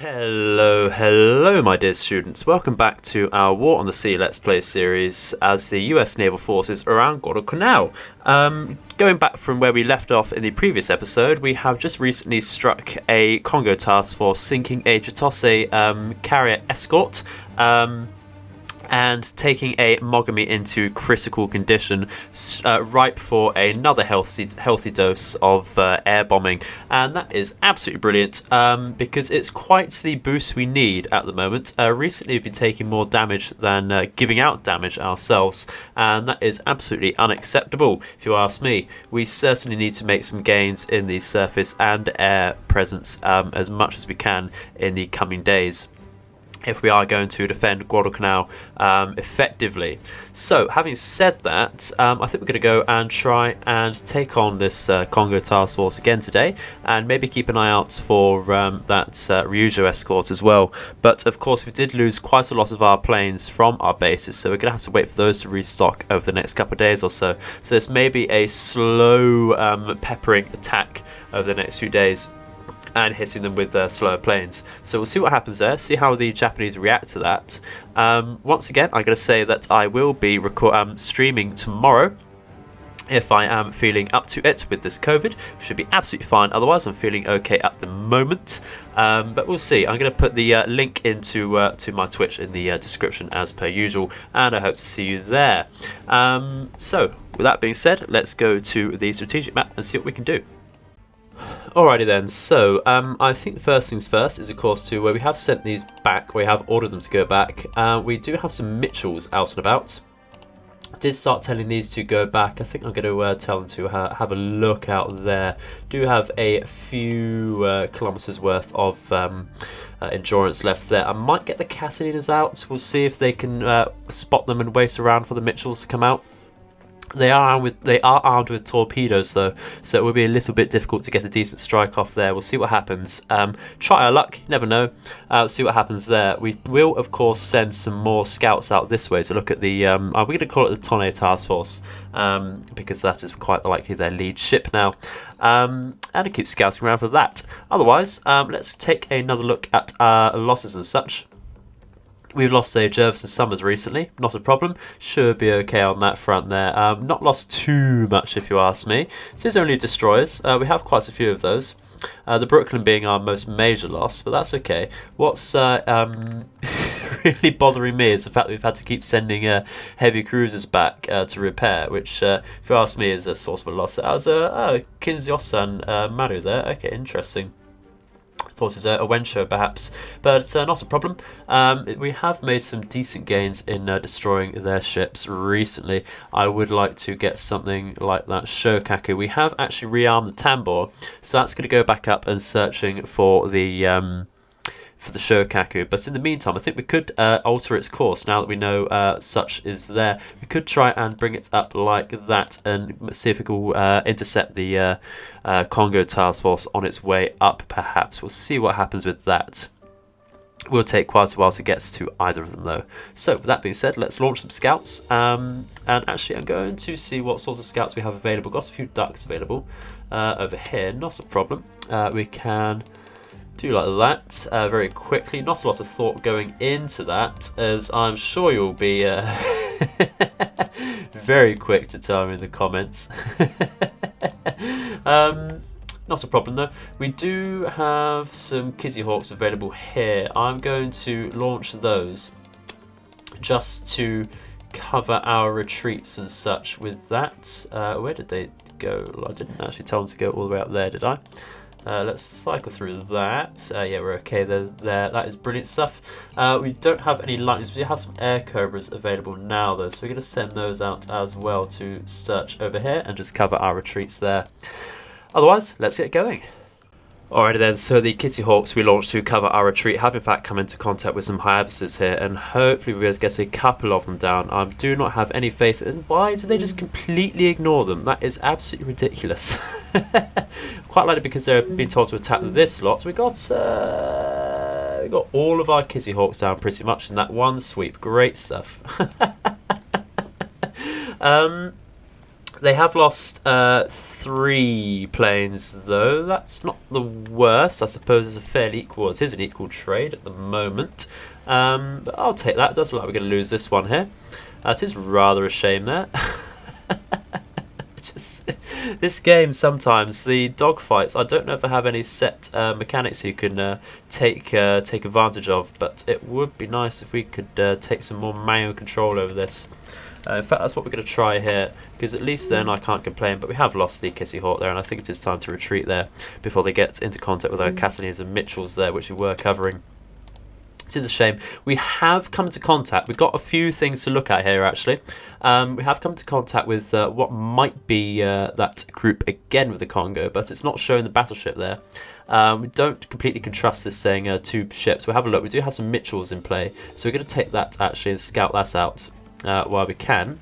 Hello my dear students, welcome back to our War on the Sea Let's Play series as the US Naval Forces around Guadalcanal. Going back from where we left off in the previous episode, we have just recently struck a Kongo task force sinking a Jitose carrier escort. And taking a Mogami into critical condition, ripe for another healthy dose of air bombing, and that is absolutely brilliant because it's quite the boost we need at the moment. Recently we've been taking more damage than giving out damage ourselves, and that is absolutely unacceptable if you ask me. We certainly need to make some gains in the surface and air presence as much as we can in the coming days, if we are going to defend Guadalcanal effectively. So, having said that, I think we're going to go and try and take on this Kongo task force again today, and maybe keep an eye out for that Ryujo escort as well. But of course, we did lose quite a lot of our planes from our bases, so we're going to have to wait for those to restock over the next couple of days or so. So this may be a slow peppering attack over the next few days, and hitting them with slower planes. So we'll see what happens there, see how the Japanese react to that. Once again, I'm going to say that I will be streaming tomorrow if I am feeling up to it with this COVID. Should be absolutely fine, otherwise I'm feeling okay at the moment. But we'll see. I'm going to put the link into to my Twitch in the description as per usual, and I hope to see you there. So with that being said, let's go to the strategic map and see what we can do. Alrighty then, so I think the first things first is of course to where we have sent these back, we have ordered them to go back. We do have some Mitchells out and about. I did start telling these to go back. I think I'm going to tell them to have a look out there. Do have a few kilometres worth of endurance left there. I might get the Catalinas out. We'll see if they can spot them and wait around for the Mitchells to come out. They are armed with torpedoes though, so it will be a little bit difficult to get a decent strike off there. We'll see what happens. Try our luck, you never know. See what happens there. We will of course send some more scouts out this way to look at the we're going to call it the Tonne task force, because that is quite likely their lead ship now, and to keep scouting around for that. Otherwise, let's take another look at our losses and such. We've lost a Jervis and Summers recently, not a problem, should be okay on that front there. Not lost too much if you ask me. This is only destroyers, we have quite a few of those. The Brooklyn being our most major loss, but that's okay. What's really bothering me is the fact that we've had to keep sending heavy cruisers back to repair, which if you ask me is a source of a loss. That was Kinziosan Maru there, okay, interesting. Thought it was a Wensho perhaps, but not a problem. We have made some decent gains in destroying their ships recently. I would like to get something like that Shokaku. We have actually rearmed the Tambor, so that's going to go back up and searching for the Shokaku. But in the meantime, I think we could alter its course now that we know such is there. We could try and bring it up like that and see if we can intercept the Kongo task force on its way up perhaps. We'll see what happens with that. Will take quite a while to get to either of them though. So with that being said, let's launch some scouts. And actually I'm going to see what sorts of scouts we have available. Got a few ducks available over here, not a problem. We can do like that very quickly. Not a lot of thought going into that, as I'm sure you'll be very quick to tell me in the comments. Not a problem though. We do have some Kizzy Hawks available here. I'm going to launch those just to cover our retreats and such with that. Where did they go? I didn't actually tell them to go all the way up there, did I? Let's cycle through that. Yeah, we're okay there. That is brilliant stuff. We don't have any lightnings. We do have some air cobras available now though, so we're going to send those out as well to search over here and just cover our retreats there. Otherwise, let's get going. Alrighty then, so the Kitty Hawks we launched to cover our retreat have in fact come into contact with some Hyabuses here, and hopefully we'll be able to get a couple of them down. I do not have any faith in why do they just completely ignore them? That is absolutely ridiculous. Quite likely because they're being told to attack this lot. So we got all of our Kitty Hawks down pretty much in that one sweep. Great stuff. They have lost 3 planes, though. That's not the worst. I suppose it's a fairly equal. It is an equal trade at the moment. But I'll take that. It does look like we're going to lose this one here. It is rather a shame there. This game, sometimes the dogfights, I don't know if they have any set mechanics you can take advantage of, but it would be nice if we could take some more manual control over this. In fact, that's what we're going to try here, because at least then I can't complain, but we have lost the Kissy Hawk there, and I think it is time to retreat there before they get into contact with our Castellines and Mitchells there, which we were covering. It is a shame. We have come into contact. We've got a few things to look at here, actually. We have come into contact with what might be that group again with the Kongo, but it's not showing the battleship there. We don't completely can trust this saying 2 ships. We'll have a look. We do have some Mitchells in play, so we're going to take that actually and scout that out while we can.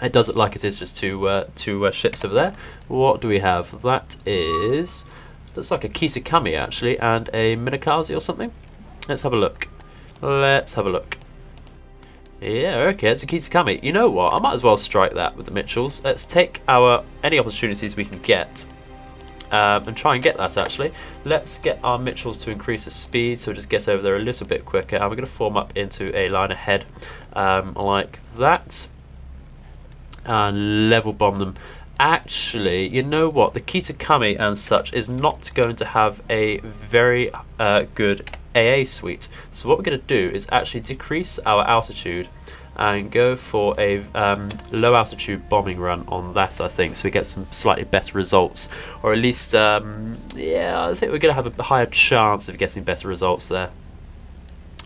It does look like it is just two ships over there. What do we have? That is... looks like a Kisakami, actually, and a Minakaze or something. Let's have a look. Let's have a look. Yeah, okay, it's a Kisakami. You know what? I might as well strike that with the Mitchells. Let's take any opportunities we can get and try and get that, actually. Let's get our Mitchells to increase the speed, so it just gets over there a little bit quicker. And we're going to form up into a line ahead like that. And level bomb them. Actually, you know what? The Kitakami and such is not going to have a very good AA suite. So what we're going to do is actually decrease our altitude and go for a low altitude bombing run on that, I think, so we get some slightly better results, or at least yeah, I think we're going to have a higher chance of getting better results there.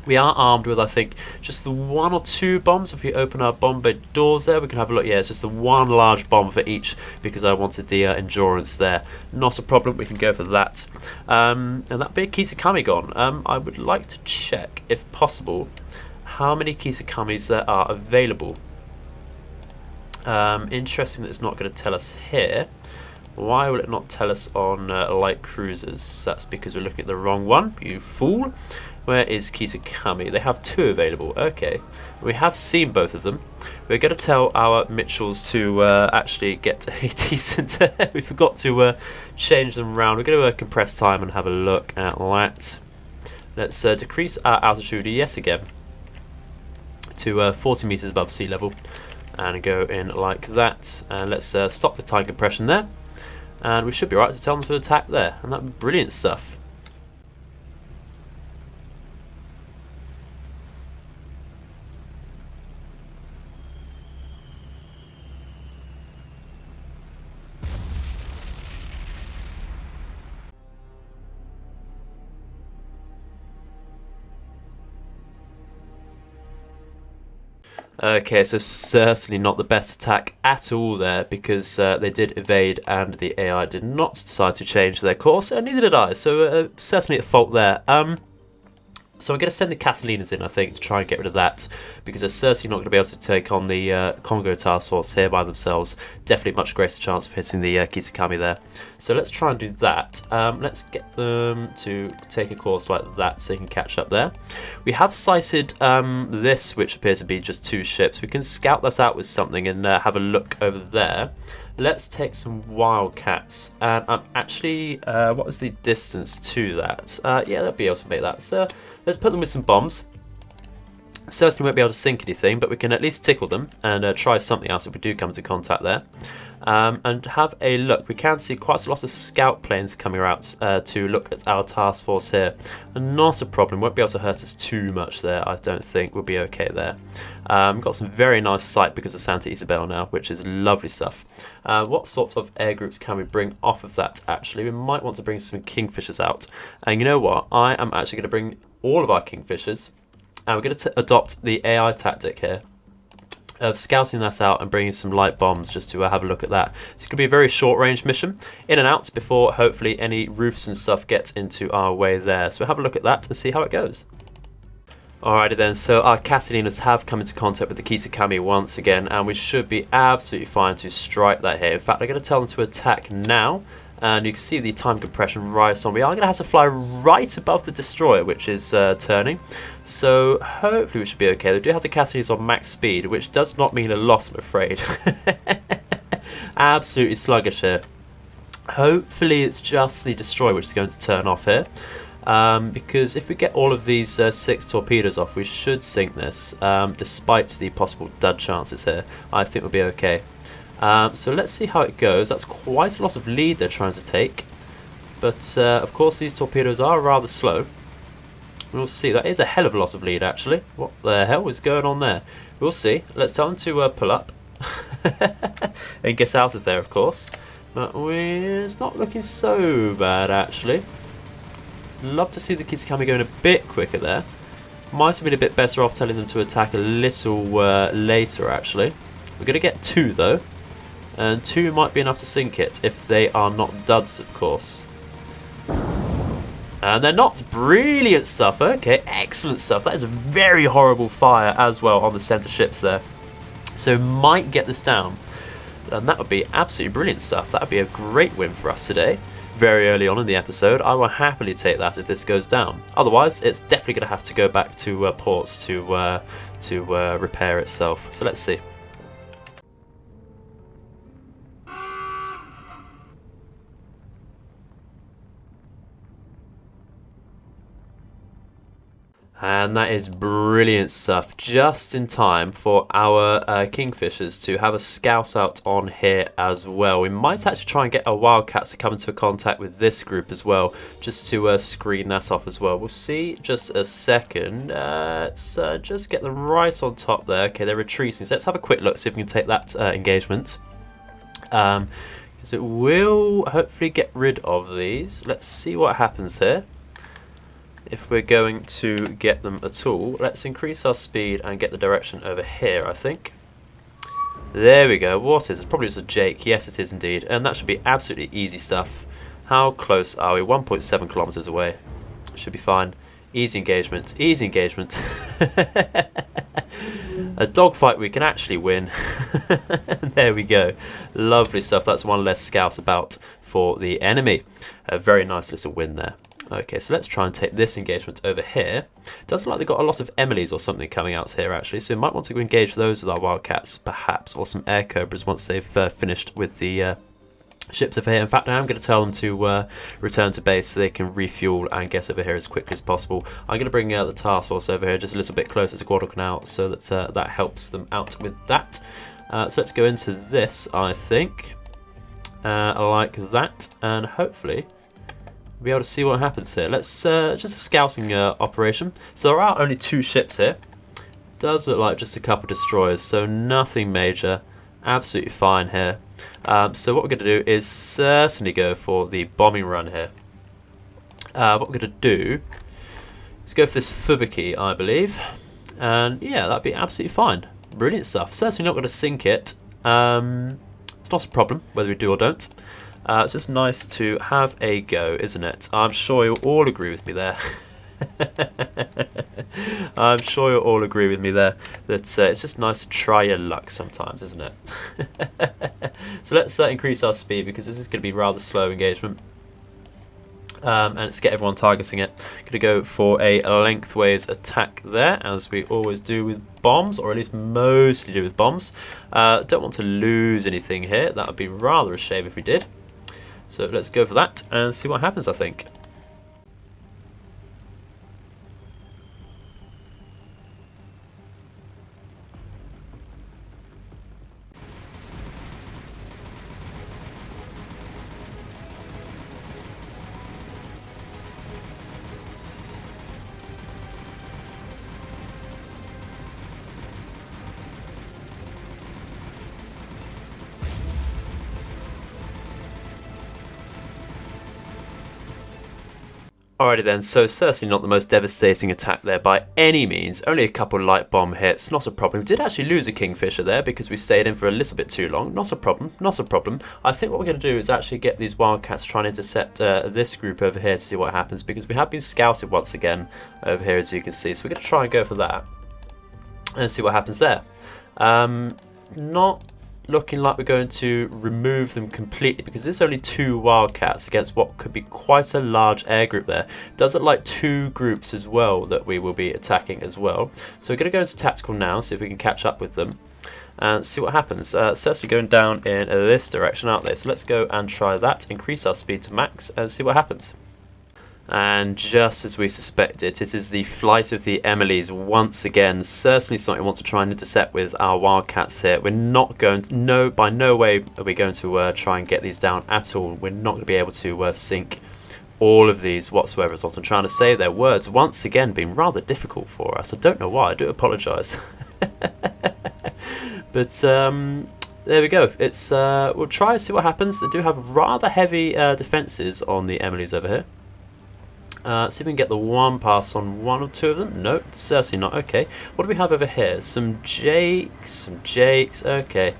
We are armed with, I think, just the 1 or 2 bombs. If we open our bomb bay doors there, we can have a look. Yeah, it's just the 1 large bomb for each, because I wanted the endurance there. Not a problem, we can go for that. And that big Kisakami gone. I would like to check, if possible, how many Kisakamis there are available. Interesting that it's not going to tell us here. Why will it not tell us on light cruisers? That's because we're looking at the wrong one, you fool. Where is Kisakami? They have 2 available. Okay, we have seen both of them. We're going to tell our Mitchells to actually get a decent... we forgot to change them around. We're going to compress time and have a look at that. Let's decrease our altitude yet again to 40 meters above sea level and go in like that. And let's stop the time compression there. And we should be right to tell them to attack there. And that's brilliant stuff. Okay, so certainly not the best attack at all there, because they did evade and the AI did not decide to change their course, and neither did I, so certainly at fault there. So I'm going to send the Catalinas in, I think, to try and get rid of that, because they're certainly not going to be able to take on the Kongo task force here by themselves. Definitely much greater chance of hitting the Kisakami there. So let's try and do that. Let's get them to take a course like that so they can catch up there. We have sighted this, which appears to be just 2 ships. We can scout that out with something and have a look over there. Let's take some Wildcats, and I'm actually, what was the distance to that? Yeah, they'll be able to make that, so let's put them with some bombs. Certainly won't be able to sink anything, but we can at least tickle them and try something else if we do come into contact there. And have a look. We can see quite a lot of scout planes coming out to look at our task force here. And not a problem, won't be able to hurt us too much there, I don't think. We'll be okay there. Got some very nice sight because of Santa Isabel now, which is lovely stuff. What sort of air groups can we bring off of that, actually? We might want to bring some Kingfishers out. And you know what? I am actually going to bring all of our Kingfishers, and we're going to adopt the AI tactic here of scouting that out and bringing some light bombs just to have a look at that. So it could be a very short range mission, in and out before hopefully any roofs and stuff get into our way there. So we'll have a look at that and see how it goes. Alrighty then, so our Catalinas have come into contact with the Kisakami once again, and we should be absolutely fine to strike that here. In fact, I'm going to tell them to attack now. And you can see the time compression rise on. We are going to have to fly right above the destroyer, which is turning. So hopefully we should be okay. They do have the Catalinas on max speed, which does not mean a loss, I'm afraid. Absolutely sluggish here. Hopefully it's just the destroyer which is going to turn off here. Because if we get all of these 6 torpedoes off, we should sink this, despite the possible dud chances here. I think we'll be okay. So let's see how it goes. That's quite a lot of lead they're trying to take, but of course these torpedoes are rather slow. We'll see. That is a hell of a lot of lead, actually. What the hell is going on there? We'll see. Let's tell them to pull up and get out of there, of course. But it's not looking so bad, actually. Love to see the Kisakami going a bit quicker there. Might have been a bit better off telling them to attack a little later, actually. We're going to get 2, though. And 2 might be enough to sink it, if they are not duds, of course. And they're not. Brilliant stuff. Okay, excellent stuff. That is a very horrible fire as well on the centre ships there. So might get this down. And that would be absolutely brilliant stuff. That would be a great win for us today. Very early on in the episode. I will happily take that if this goes down. Otherwise, it's definitely going to have to go back to ports to repair itself. So let's see. And that is brilliant stuff, just in time for our Kingfishers to have a scout out on here as well. We might actually try and get our Wildcats to come into contact with this group as well, just to screen that off as well. We'll see just a second. Let's just get them right on top there. Okay, they're retreating, so let's have a quick look, see if we can take that engagement. Because it will hopefully get rid of these. Let's see what happens here. If we're going to get them at all, let's increase our speed and get the direction over here, I think. There we go. What is it? Probably just a Jake. Yes, it is indeed. And that should be absolutely easy stuff. How close are we? 1.7 kilometers away. Should be fine. Easy engagement. Easy engagement. A dogfight we can actually win. There we go. Lovely stuff. That's one less scout about for the enemy. A very nice little win there. Okay, so let's try and take this engagement over here. Doesn't look like they've got a lot of Emilys or something coming out here, actually, so we might want to engage those with our Wildcats, perhaps, or some Air Cobras once they've finished with the ships over here. In fact, I am going to tell them to return to base so they can refuel and get over here as quickly as possible. I'm going to bring the task force over here just a little bit closer to Guadalcanal so that that helps them out with that. So let's go into this, I think, like that, and hopefully be able to see what happens here. Let's just a scouting operation. So there are only 2 ships here. Does look like just a couple of destroyers, so nothing major. Absolutely fine here. So what we're going to do is certainly go for the bombing run here. What we're going to do is go for this Fubuki, I believe, and yeah, that'd be absolutely fine. Brilliant stuff. Certainly not going to sink it. It's not a problem whether we do or don't. It's just nice to have a go, isn't it? I'm sure you'll all agree with me there. I'm sure you'll all agree with me there that it's just nice to try your luck sometimes, isn't it? So let's increase our speed because this is going to be rather slow engagement. And let's get everyone targeting it. Going to go for a lengthways attack there, as we always do with bombs, or at least mostly do with bombs. Don't want to lose anything here. That would be rather a shame if we did. So let's go for that and see what happens, I think. Alrighty then, so certainly not the most devastating attack there by any means. Only a couple light bomb hits, not a problem. We did actually lose a Kingfisher there because we stayed in for a little bit too long. Not a problem, not a problem. I think what we're going to do is actually get these Wildcats trying to intercept this group over here to see what happens, because we have been scouted once again over here, as you can see. So we're going to try and go for that and see what happens there. Not looking like we're going to remove them completely because there's only 2 Wildcats against what could be quite a large air group there. Does look like 2 groups as well that we will be attacking as well. So we're going to go into tactical now, see if we can catch up with them. and see what happens. Certainly going down in this direction, aren't they? So let's go and try that, increase our speed to max, and see what happens. And just as we suspected, it is the flight of the Emilies once again. Certainly something we want to try and intercept with our Wildcats here. We're not going to, by no way are we going to try and get these down at all. We're not going to be able to sink all of these whatsoever. Is what I'm trying to say. Their words once again being rather difficult for us. I don't know why. I do apologise. But there we go. It's we'll try and see what happens. They do have rather heavy defences on the Emilies over here. See if we can get the one pass on one or two of them. No, certainly not. Okay, what do we have over here? Some Jakes, okay,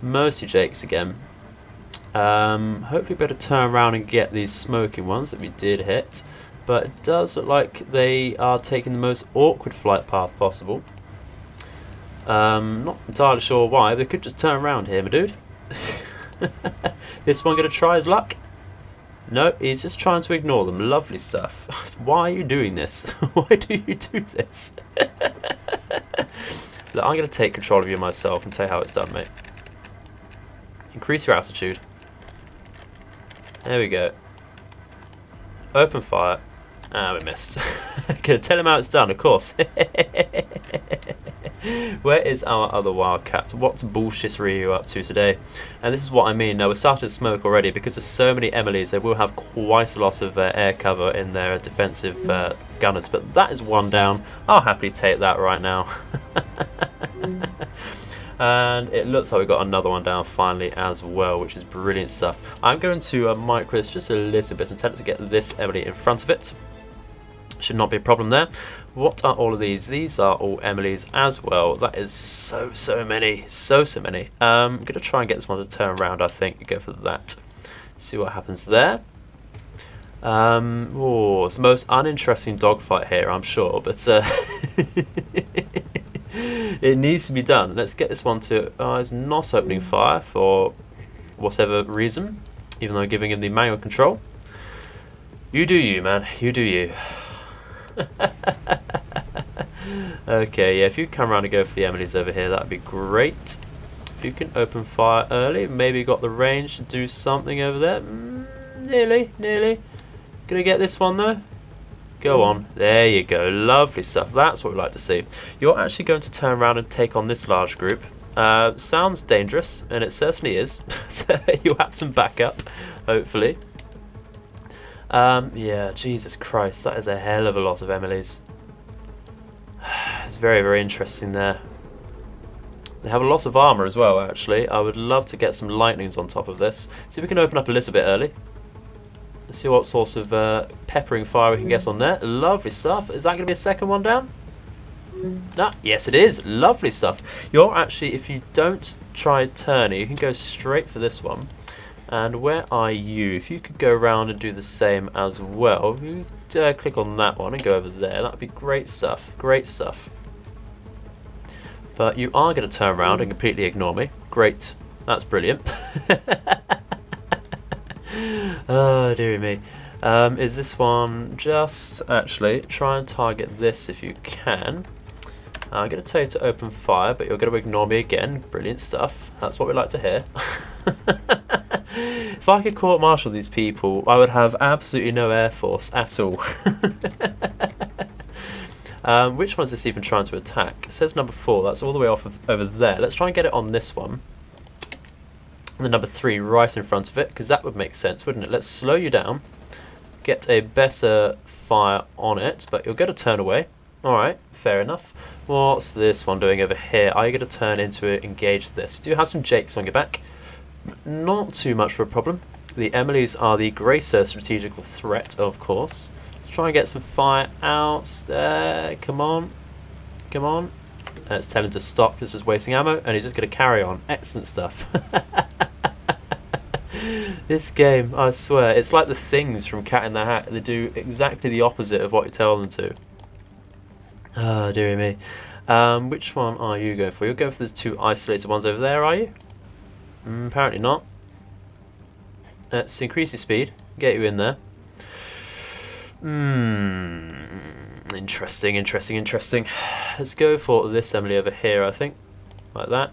mostly Jakes again. Hopefully better turn around and get these smoking ones that we did hit, but it does look like they are taking the most awkward flight path possible. Not entirely sure why. They could just turn around here, my dude. This one gonna try his luck? No, he's just trying to ignore them. Lovely stuff. Why are you doing this? Why do you do this? Look, I'm going to take control of you myself and tell you how it's done, mate. Increase your altitude. There we go. Open fire. Ah, we missed. Gonna tell him how it's done, of course. Where is our other Wildcat? What bullshit are you up to today? And this is what I mean. Now, we're starting to smoke already because there's so many Emilies. They will have quite a lot of air cover in their defensive gunners. But that is one down. I'll happily take that right now. And it looks like we've got another one down finally as well, which is brilliant stuff. I'm going to micro this just a little bit and attempt to get this Emily in front of it. Should not be a problem there. What are all of these? These are all Emilies as well. That is so many. So many. I'm going to try and get this one to turn around, I think. Go for that. See what happens there. Oh, it's the most uninteresting dogfight here, I'm sure. But it needs to be done. Let's get this one to... it's not opening fire for whatever reason. Even though giving him the manual control. You do you, man. You do you. Okay, yeah, if you come around and go for the Emilies over here, that'd be great. If you can open fire early, maybe got the range to do something over there. Nearly. Gonna get this one though. Go on, there you go, lovely stuff. That's what we like to see. You're actually going to turn around and take on this large group. Sounds dangerous, and it certainly is. So you'll have some backup, hopefully. Yeah, Jesus Christ, that is a hell of a lot of Emilies. It's very interesting there. They have a lot of armour as well, actually. I would love to get some lightnings on top of this. See if we can open up a little bit early. Let's see what sort of peppering fire we can get on there. Lovely stuff. Is that going to be a second one down? Ah, yes it is. Lovely stuff. You're actually, if you don't try turning, you can go straight for this one. And where are you? If you could go around and do the same as well. You click on that one and go over there. That would be great stuff. Great stuff. But you are going to turn around and completely ignore me. Great. That's brilliant. Oh, dearie me. Is this one just... Actually, try and target this if you can. I'm going to tell you to open fire, but you're going to ignore me again. Brilliant stuff. That's what we like to hear. If I could court-martial these people, I would have absolutely no air force at all. Which one is this even trying to attack? It says number 4. That's all the way off of over there. Let's try and get it on this one. And the number 3 right in front of it, because that would make sense, wouldn't it? Let's slow you down. Get a better fire on it, but you're going to turn away. Alright, fair enough. What's this one doing over here? Are you going to turn into it, engage this? Do you have some Jakes on your back? Not too much of a problem. The Emilies are the greater strategical threat, of course. Let's try and get some fire out there. Come on. Come on. Let's tell him to stop because he's just wasting ammo, and he's just going to carry on. Excellent stuff. This game, I swear, it's like the things from Cat in the Hat. They do exactly the opposite of what you tell them to. Oh, dearie me. Which one are you going for? You're going for those 2 isolated ones over there, are you? Apparently not. Let's increase your speed. Get you in there. Interesting. Let's go for this Emily over here, I think. Like that.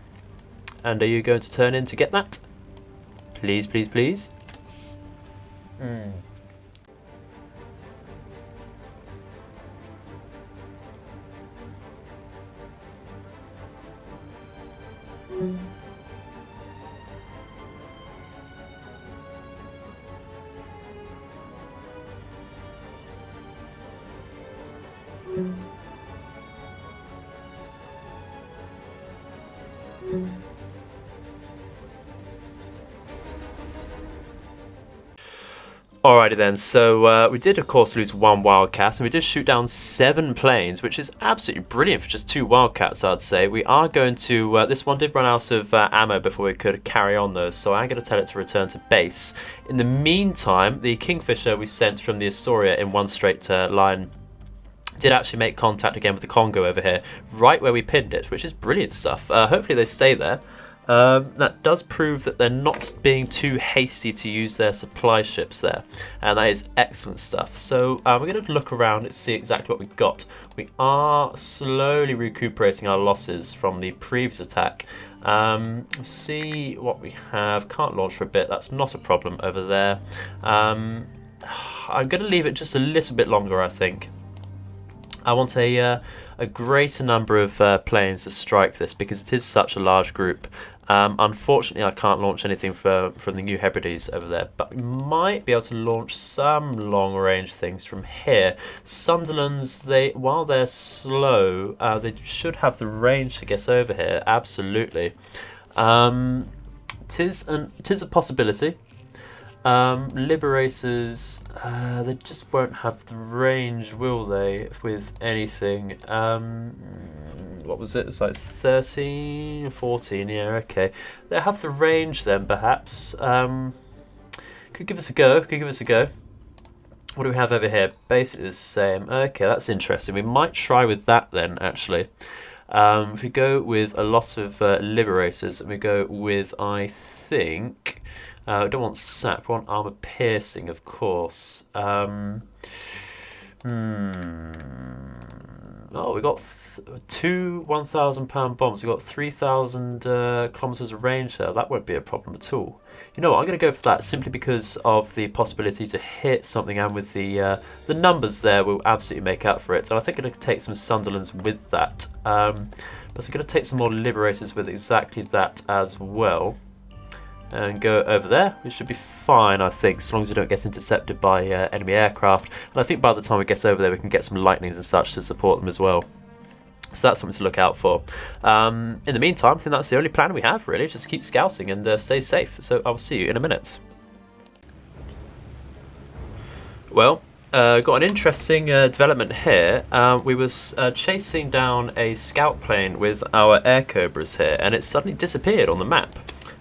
And are you going to turn in to get that? Please, please, please. Alrighty then, so we did of course lose 1 Wildcat, and we did shoot down 7 planes, which is absolutely brilliant for just 2 Wildcats, I'd say. We are going to, this one did run out of ammo before we could carry on though, so I'm going to tell it to return to base. In the meantime, the Kingfisher we sent from the Astoria in one straight line did actually make contact again with the Kongo over here, right where we pinned it, which is brilliant stuff. Hopefully they stay there. That does prove that they're not being too hasty to use their supply ships there, and that is excellent stuff. So we're going to look around and see exactly what we've got. We are slowly recuperating our losses from the previous attack. See what we have. Can't launch for a bit, that's not a problem over there. I'm going to leave it just a little bit longer, I think. I want a greater number of planes to strike this because it is such a large group. Unfortunately, I can't launch anything from the New Hebrides over there, but we might be able to launch some long-range things from here. Sunderlands, while they're slow, they should have the range to get over here. Absolutely, tis a possibility. Liberators, they just won't have the range, will they, with anything? What was it? It's like 13, 14, yeah, okay. They have the range then, perhaps. Could give us a go, What do we have over here? Basically the same. Okay, that's interesting. We might try with that then, actually. If we go with a lot of Liberators, and we go with, I think... we don't want sap, we want armor piercing, of course. Oh, we got 2 1,000-pound bombs. We got 3,000 kilometers of range there. That won't be a problem at all. You know what? I'm going to go for that simply because of the possibility to hit something, and with the numbers there, we'll absolutely make up for it. So I think I'm going to take some Sunderlands with that. But I'm going to take some more Liberators with exactly that as well. And go over there. We should be fine, I think, as long as we don't get intercepted by enemy aircraft. And I think by the time we get over there, we can get some lightnings and such to support them as well. So that's something to look out for. In the meantime, I think that's the only plan we have, really. Just keep scouting and stay safe. So I'll see you in a minute. Well, got an interesting development here. We was chasing down a scout plane with our air cobras here, and it suddenly disappeared on the map.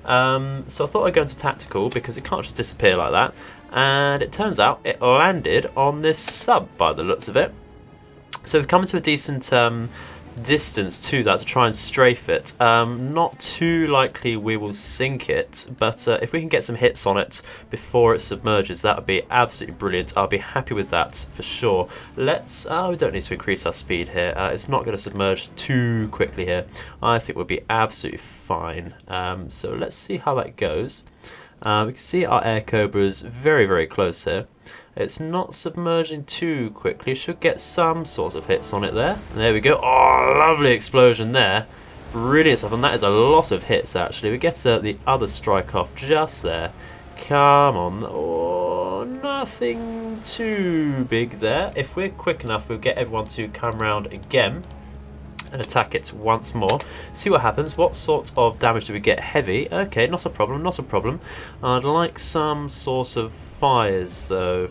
So I thought I'd go into tactical because it can't just disappear like that, and it turns out it landed on this sub by the looks of it. So we've come into a decent distance to that to try and strafe it. Not too likely we will sink it, but if we can get some hits on it before it submerges, that would be absolutely brilliant. I'll be happy with that for sure. Let's, we don't need to increase our speed here. It's not going to submerge too quickly here. I think we'll be absolutely fine. So let's see how that goes. We can see our air cobras very, very close here. It's not submerging too quickly. Should get some sort of hits on it there. There we go. Oh, lovely explosion there. Brilliant stuff. And that is a lot of hits, actually. We get the other strike off just there. Come on. Oh, nothing too big there. If we're quick enough, we'll get everyone to come round again and attack it once more. See what happens. What sort of damage do we get? Heavy. Okay, not a problem, not a problem. I'd like some sort of fires, though.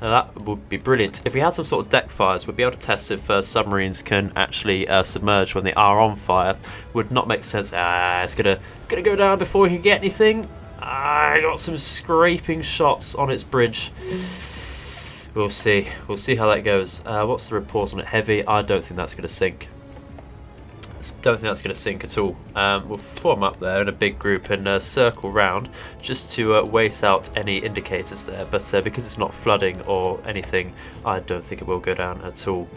That would be brilliant. If we had some sort of deck fires, we'd be able to test if submarines can actually submerge when they are on fire. Would not make sense. It's gonna go down before we can get anything. I got some scraping shots on its bridge. We'll see. We'll see how that goes. What's the report on it? Heavy. I don't think that's gonna sink. Don't think that's going to sink at all. We'll form up there in a big group and circle round just to waste out any indicators there, but because it's not flooding or anything, I don't think it will go down at all.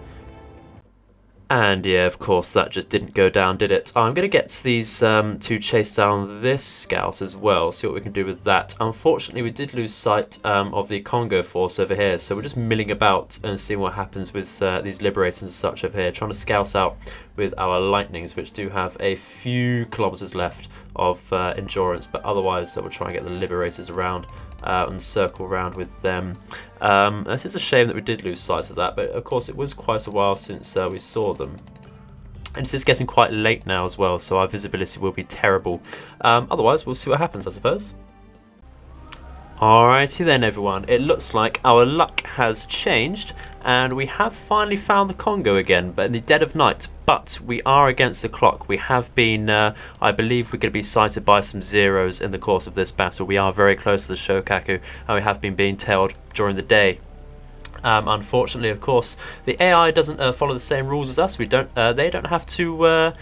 And yeah, of course, that just didn't go down, did it? I'm going to get these to chase down this scout as well, see what we can do with that. Unfortunately, we did lose sight of the Kongo force over here, so we're just milling about and seeing what happens with these liberators and such over here, trying to scout out with our lightnings, which do have a few kilometers left of endurance, but otherwise we'll try and get the liberators around and circle around with them. This is a shame that we did lose sight of that, but of course it was quite a while since we saw them. And it's getting quite late now as well, so our visibility will be terrible. Otherwise, we'll see what happens, I suppose. Alrighty then, everyone. It looks like our luck has changed, and we have finally found the Kongo again, but in the dead of night. But we are against the clock. We have been, I believe we're going to be sighted by some zeros in the course of this battle. We are very close to the Shokaku, and we have been being tailed during the day. Unfortunately, of course, the AI doesn't follow the same rules as us. They don't have to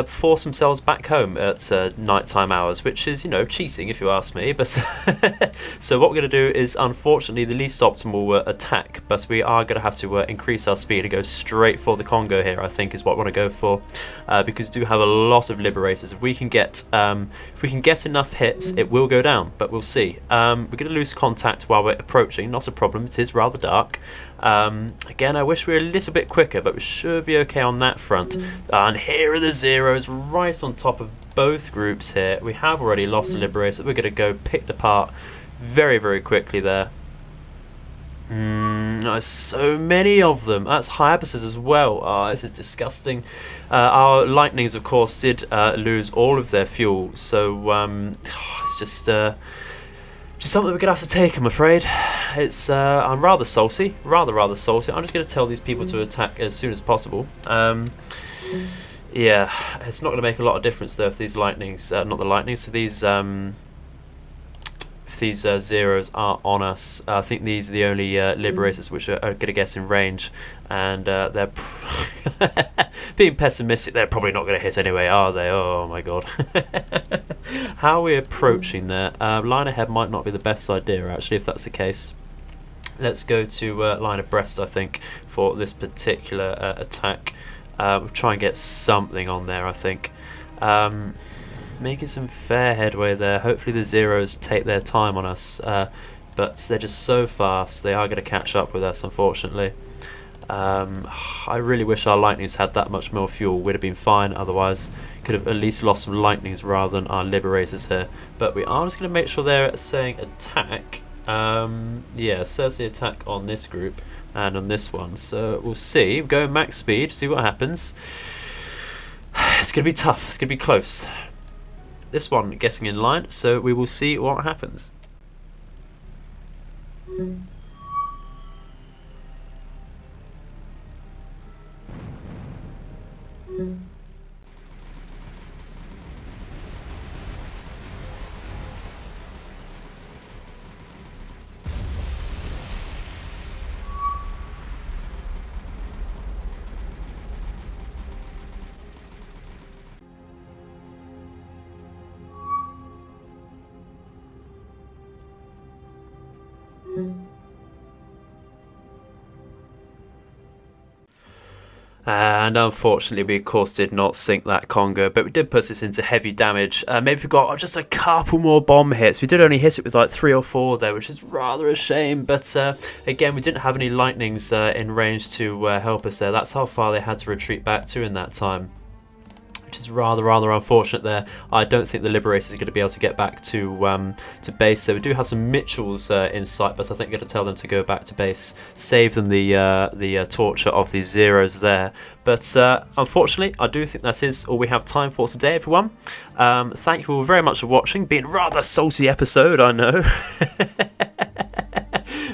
force themselves back home at nighttime hours, which is, you know, cheating if you ask me. But so what we're going to do is, unfortunately, the least optimal attack. But we are going to have to increase our speed and go straight for the Kongo here, I think, is what we want to go for, because we do have a lot of liberators. If we can get enough hits, it will go down. But we'll see. We're going to lose contact while we're approaching. Not a problem. It is rather dark. Again, I wish we were a little bit quicker, but we should be okay on that front. And here are the zeros right on top of both groups here. We have already lost the liberators. We're going to go picked apart very, very quickly there. There's so many of them. That's hyabuses as well. Oh, this is disgusting. Our lightnings, of course, did lose all of their fuel, so it's just something we're gonna have to take, I'm afraid. It's I'm rather salty, rather salty. I'm just gonna tell these people to attack as soon as possible. Yeah, it's not gonna make a lot of difference though if these lightnings, not the lightnings, so these if these zeros are on us. I think these are the only liberators which are gonna get in range, and they're being pessimistic. They're probably not gonna hit anyway, are they? Oh my god. How are we approaching there? Line ahead might not be the best idea, actually, if that's the case. Let's go to line abreast, I think, for this particular attack. We'll try and get something on there, I think. Making some fair headway there. Hopefully the zeros take their time on us, but they're just so fast. They are going to catch up with us, unfortunately. I really wish our lightnings had that much more fuel. We'd have been fine otherwise. Could have at least lost some lightnings rather than our liberators here. But we are just going to make sure they're saying attack. Yeah, says the attack on this group and on this one. So we'll see. Go max speed, see what happens. It's going to be tough. It's going to be close. This one getting in line, so we will see what happens. And unfortunately we of course did not sink that Kongo, but we did put it into heavy damage. Maybe we got just a couple more bomb hits. We did only hit it with like 3 or 4 there, which is rather a shame, but again we didn't have any lightnings in range to help us there. That's how far they had to retreat back to in that time, which is rather unfortunate there. I don't think the Liberators are going to be able to get back to base. So we do have some Mitchells in sight, but I think we're going to tell them to go back to base, save them the torture of these zeros there. But unfortunately, I do think that is all we have time for today, everyone. Thank you all very much for watching. Been a rather salty episode, I know.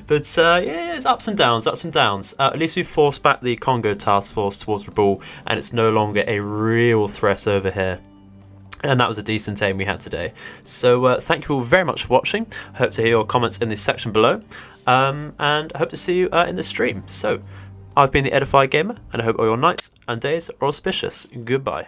But yeah, it's ups and downs, at least we've forced back the Kongo task force towards Rabaul, and it's no longer a real threat over here. And that was a decent aim we had today. So thank you all very much for watching. I hope to hear your comments in the section below. And I hope to see you in the stream. So, I've been the Edified Gamer, and I hope all your nights and days are auspicious. Goodbye.